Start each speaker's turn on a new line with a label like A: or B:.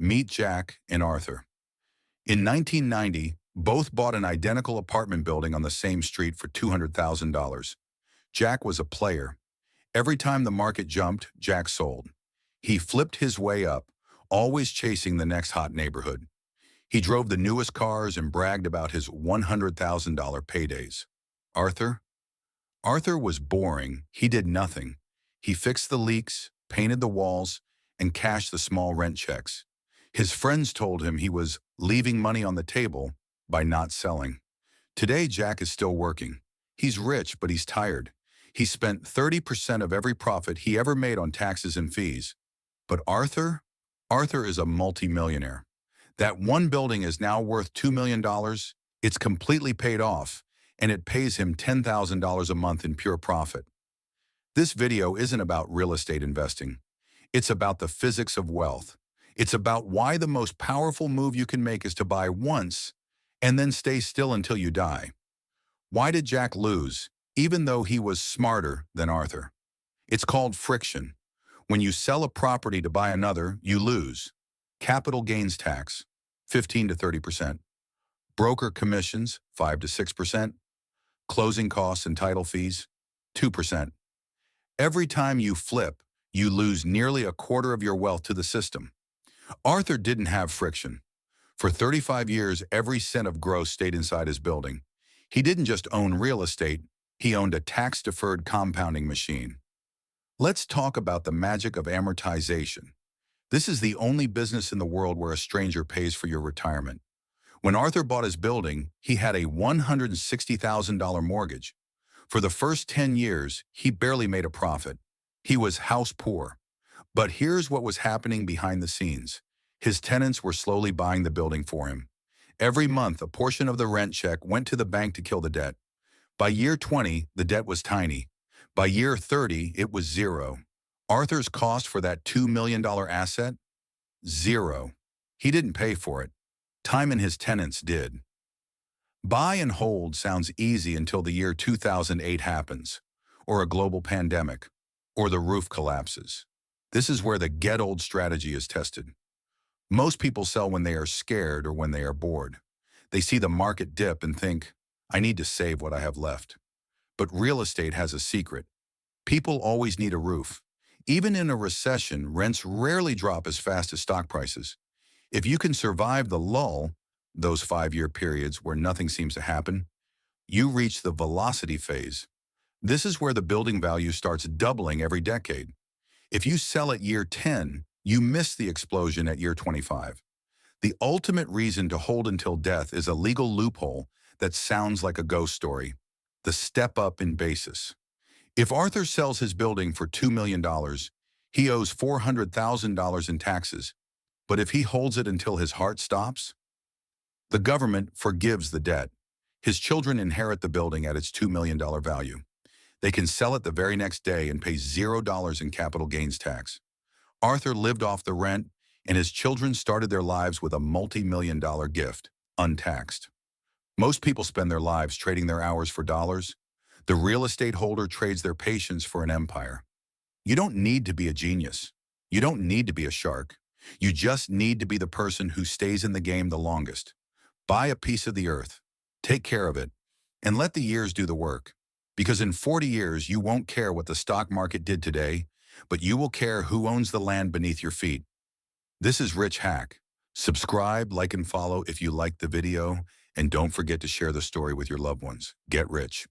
A: Meet Jack and Arthur. In 1990, both bought an identical apartment building on the same street for $200,000. Jack was a player. Every time the market jumped, Jack sold. He flipped his way up, always chasing the next hot neighborhood. He drove the newest cars and bragged about his $100,000 paydays. Arthur? Arthur was boring. He did nothing. He fixed the leaks, painted the walls, and cashed the small rent checks. His friends told him he was leaving money on the table by not selling. Today, Jack is still working. He's rich, but he's tired. He spent 30% of every profit he ever made on taxes and fees. But Arthur? Arthur is a multimillionaire. That one building is now worth $2 million. It's completely paid off, and it pays him $10,000 a month in pure profit. This video isn't about real estate investing. It's about the physics of wealth. It's about why the most powerful move you can make is to buy once and then stay still until you die. Why did Jack lose, even though he was smarter than Arthur? It's called friction. When you sell a property to buy another, you lose. Capital gains tax, 15 to 30%. Broker commissions, 5 to 6%. Closing costs and title fees, 2%. Every time you flip, you lose nearly a quarter of your wealth to the system. Arthur didn't have friction. For 35 years, every cent of gross stayed inside his building. He didn't just own real estate, he owned a tax-deferred compounding machine. Let's talk about the magic of amortization. This is the only business in the world where a stranger pays for your retirement. When Arthur bought his building, he had a $160,000 mortgage. For the first 10 years, he barely made a profit. He was house poor. But here's what was happening behind the scenes. His tenants were slowly buying the building for him. Every month, a portion of the rent check went to the bank to kill the debt. By year 20, the debt was tiny. By year 30, it was zero. Arthur's cost for that $2 million asset? Zero. He didn't pay for it. Time and his tenants did. Buy and hold sounds easy until the year 2008 happens, or a global pandemic, or the roof collapses. This is where the get-old strategy is tested. Most people sell when they are scared or when they are bored. They see the market dip and think, I need to save what I have left. But real estate has a secret. People always need a roof. Even in a recession, rents rarely drop as fast as stock prices. If you can survive the lull, those 5-year periods where nothing seems to happen, you reach the velocity phase. This is where the building value starts doubling every decade. If you sell at year 10, you miss the explosion at year 25. The ultimate reason to hold until death is a legal loophole that sounds like a ghost story, the step up in basis. If Arthur sells his building for $2 million, he owes $400,000 in taxes. But if he holds it until his heart stops, the government forgives the debt. His children inherit the building at its $2 million value. They can sell it the very next day and pay $0 in capital gains tax. Arthur lived off the rent, and his children started their lives with a multi-million-dollar gift, untaxed. Most people spend their lives trading their hours for dollars. The real estate holder trades their patience for an empire. You don't need to be a genius. You don't need to be a shark. You just need to be the person who stays in the game the longest. Buy a piece of the earth, take care of it, and let the years do the work. Because in 40 years, you won't care what the stock market did today, but you will care who owns the land beneath your feet. This is Rich Hack. Subscribe, like, and follow if you liked the video, and don't forget to share the story with your loved ones. Get rich.